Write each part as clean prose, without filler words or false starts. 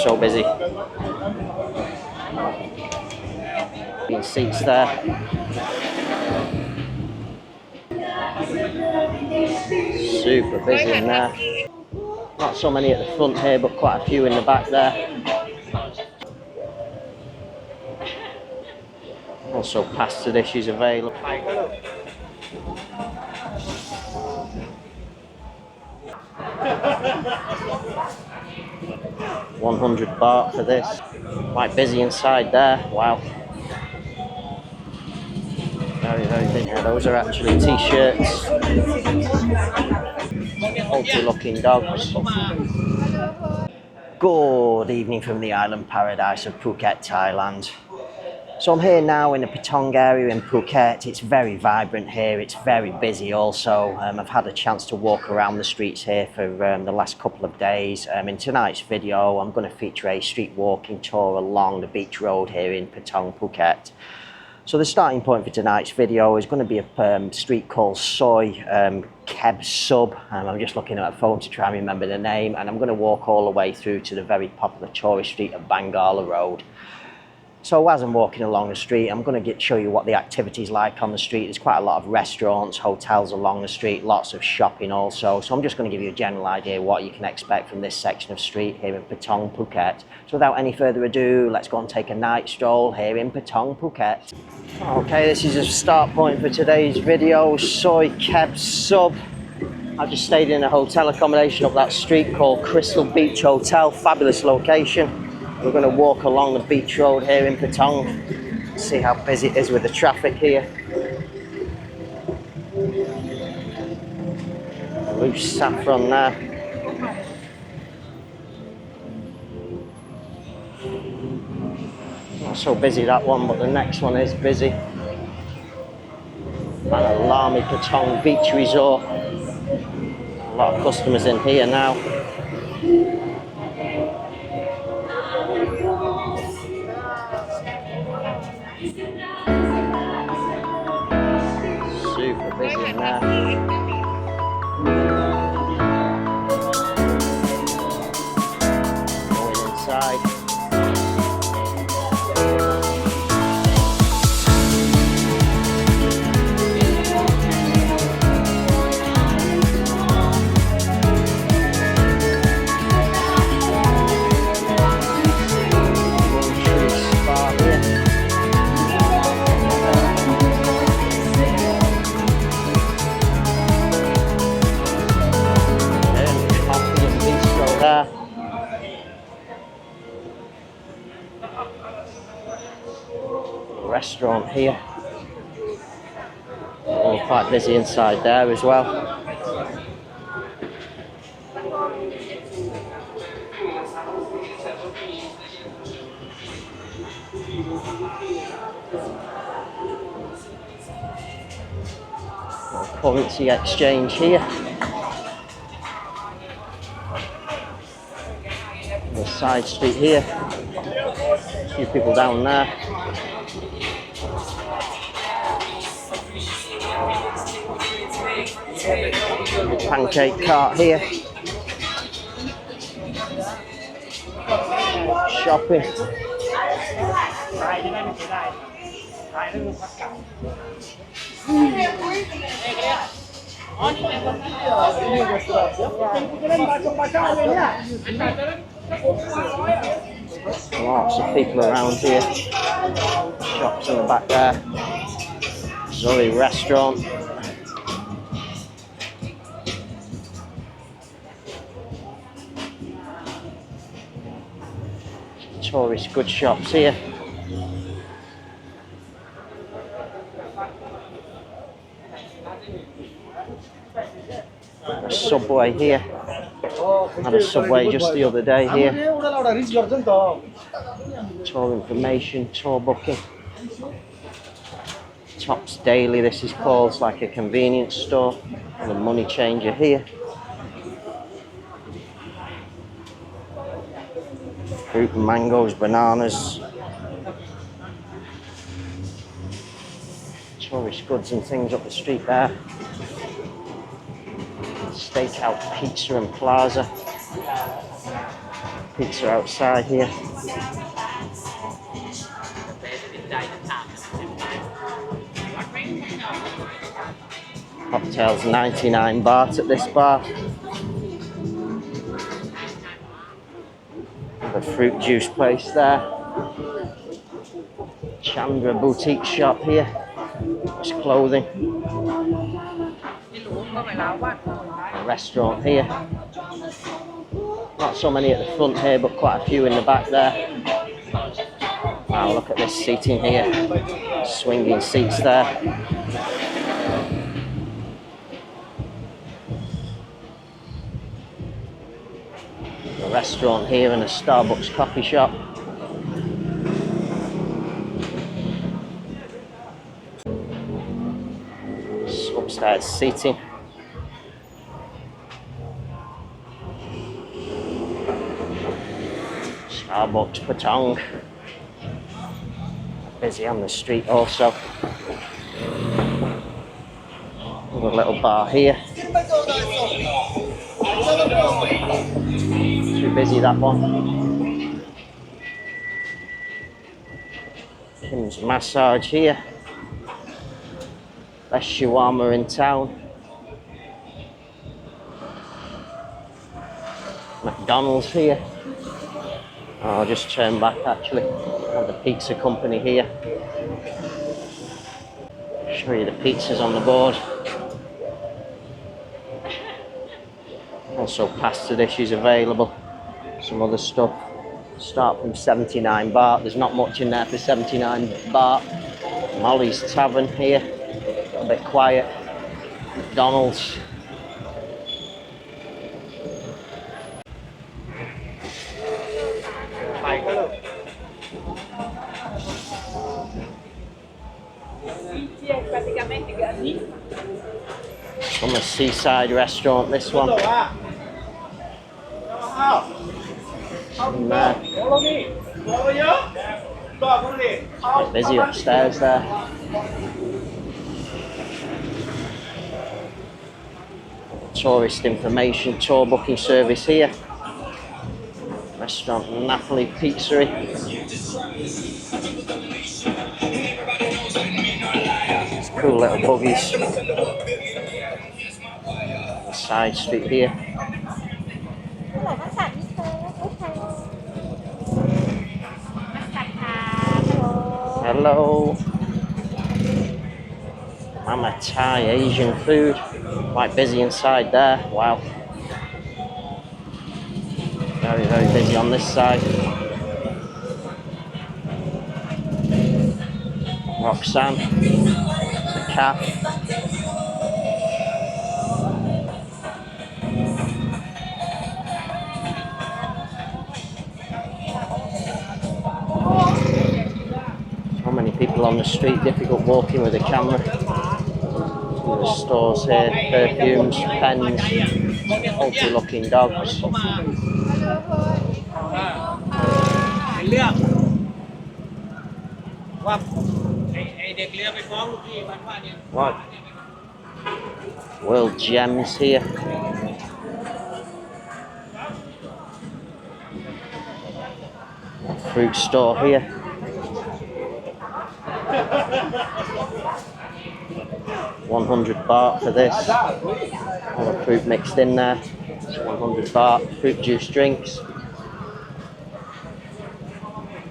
So busy. Seats there. Super busy in there. Not so many at the front here, but quite a few in the back there. Also pasta dishes available. 100 baht for this. Quite busy inside there. Wow. Very, very busy. Yeah, those are actually t-shirts. Ultra looking dogs. Good evening from the island paradise of Phuket, Thailand. So I'm here now in the Patong area in Phuket. It's very vibrant here, it's very busy also. I've had a chance to walk around the streets here for the last couple of days. In tonight's video I'm going to feature a street walking tour along the beach road here in Patong Phuket. So the starting point for tonight's video is going to be a street called Soy Keb Sub. I'm just looking at a phone to try and remember the name, and I'm going to walk all the way through to the very popular tourist street of Bangla Road. So as I'm walking along the street, I'm going to show you what the activity's like on the street. There's quite a lot of restaurants, hotels along the street, lots of shopping also. So I'm just going to give you a general idea of what you can expect from this section of street here in Patong Phuket. So without any further ado, let's go and take a night stroll here in Patong Phuket. Okay, this is a start point for today's video, Soy Keb Sub. I've just stayed in a hotel accommodation up that street called Crystal Beach Hotel, fabulous location. We're going to walk along the beach road here in Patong, see how busy it is with the traffic here. Loose saffron there. Not so busy that one, but the next one is busy. And Alami Patong Beach Resort. A lot of customers in here now. Super busy in there. Going inside. Restaurant here. Oh, quite busy inside there as well. Currency exchange here. The side street here. A few people down there. Pancake cart here. Shopping. Lots of people around here. Shops in the back there. Zoe restaurant. Tourist good shops here. A subway here. Had a subway just the other day here. Tour information, tour booking. Tops Daily, this is called. It's like a convenience store. And a money changer here. Fruit and mangoes, bananas. Tourist goods and things up the street there. Stakeout Pizza and Plaza. pizza outside here. Cocktails 99 baht at this bar. The fruit juice place there. Chandra boutique shop here. It's clothing. A restaurant here. Not so many at the front here, but quite a few in the back there. Wow, look at this seating here. Swinging seats there. A restaurant here and a Starbucks coffee shop. Upstairs seating. Starbucks Patong. Busy on the street also. Another little bar here. Too busy that one. Kim's massage here. Best shawarma in town. McDonald's here. Oh, I'll just turn back actually. Have the pizza company here. Show you the pizzas on the board. Also pasta dishes available. Some other stuff. Start from 79 baht. There's not much in there for 79 baht. Molly's Tavern here. A bit quiet. McDonald's. From a seaside restaurant, this one. Quite busy upstairs there. Tourist information tour booking service here. Restaurant Napoli Pizzeria. It's cool little buggies. The side street here. Hello. Mama Thai Asian food. Quite busy inside there. Wow. Very, very busy on this side. Roxanne. It's a cat. So many people on the street, difficult walking with a camera. The stores here, perfumes, pens, healthy looking dogs. What? World gems here. A fruit store here. 100 baht for this. All the fruit mixed in there. It's 100 baht. Fruit juice drinks.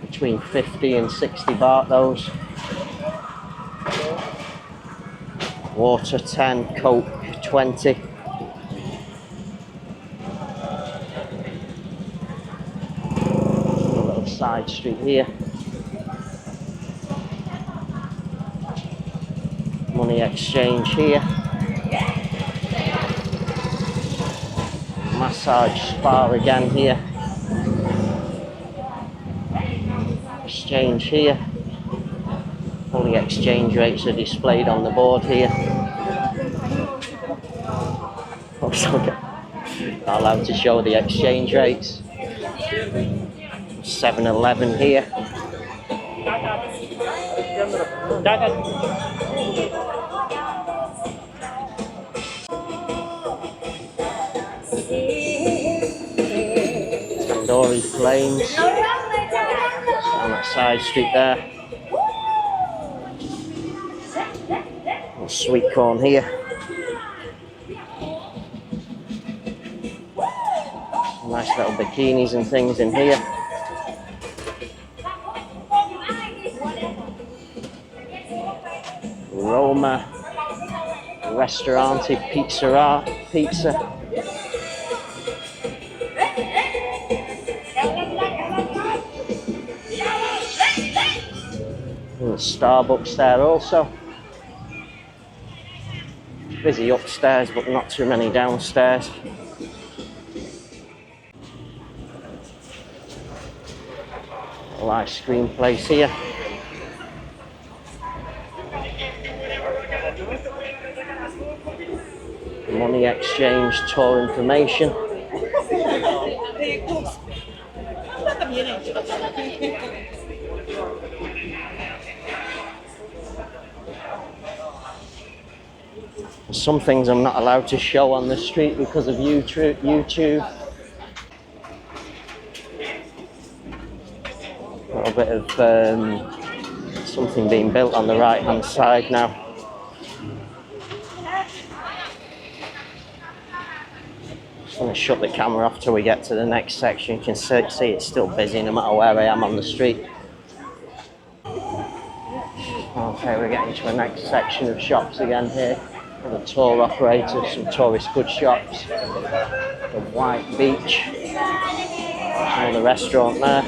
Between 50 and 60 baht those. Water 10, Coke 20. A little side street here. Money exchange here. Massage spa again here. Exchange here. All the exchange rates are displayed on the board here. Also not allowed to show the exchange rates. 7-Eleven here. Tory flames on that side street there. And sweet corn here. Nice little bikinis and things in here. Roma Ristorante Pizza. And the Starbucks there also. Busy upstairs, but not too many downstairs. Little ice cream place here. Money exchange, tour information. Some things I'm not allowed to show on the street because of YouTube. A little bit of something being built on the right hand side now. Just going to shut the camera off till we get to the next section. You can see it's still busy no matter where I am on the street. Okay, we're getting to the next section of shops again here. For the tour operator, some tourist goods shops. The White Beach. Another restaurant there.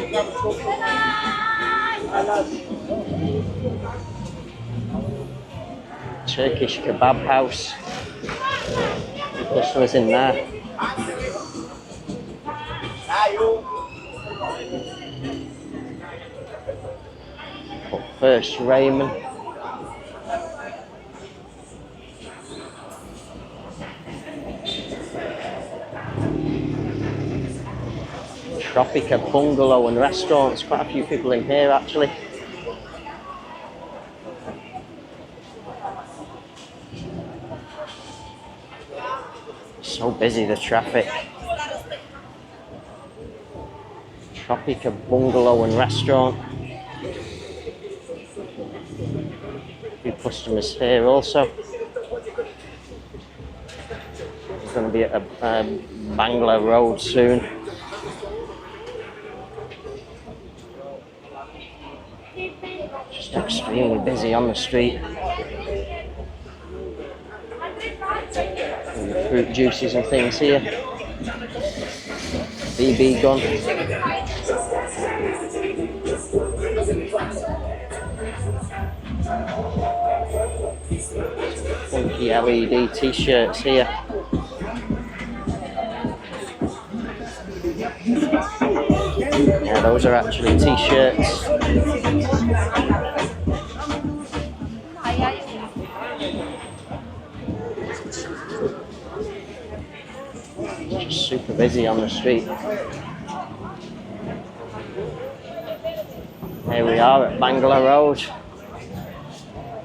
Turkish kebab house. Customers in there. But first, Raymond. Tropica Bungalow and Restaurants. Quite a few people in here actually. So busy, the traffic. Tropica Bungalow and Restaurant. A few customers here also. We're going to be at Bangla Road soon. Just extremely busy on the street. And the fruit juices and things here. BB gun. Funky LED t-shirts here. Yeah, those are actually t-shirts. Just super busy on the street. Here we are at Bangla Road.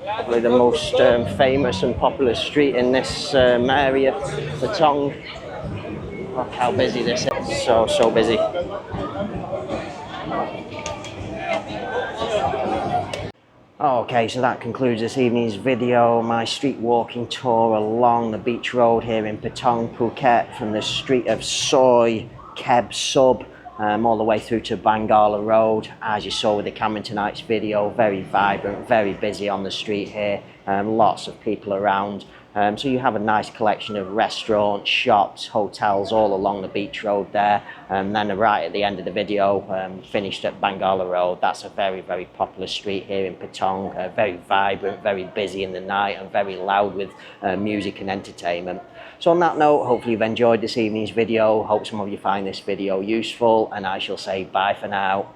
Probably the most famous and popular street in this area, Patong. Look how busy this is. So busy. Okay, so that concludes this evening's video, my street walking tour along the beach road here in Patong Phuket, from the street of Soy Keb Sub all the way through to Bangla Road. As you saw with the camera in tonight's video, very vibrant, very busy on the street here, lots of people around. So you have a nice collection of restaurants, shops, hotels all along the beach road there. And then right at the end of the video, finished at Bangla Road. That's a very, very popular street here in Patong. Very vibrant, very busy in the night, and very loud with music and entertainment. So on that note, hopefully you've enjoyed this evening's video. Hope some of you find this video useful, and I shall say bye for now.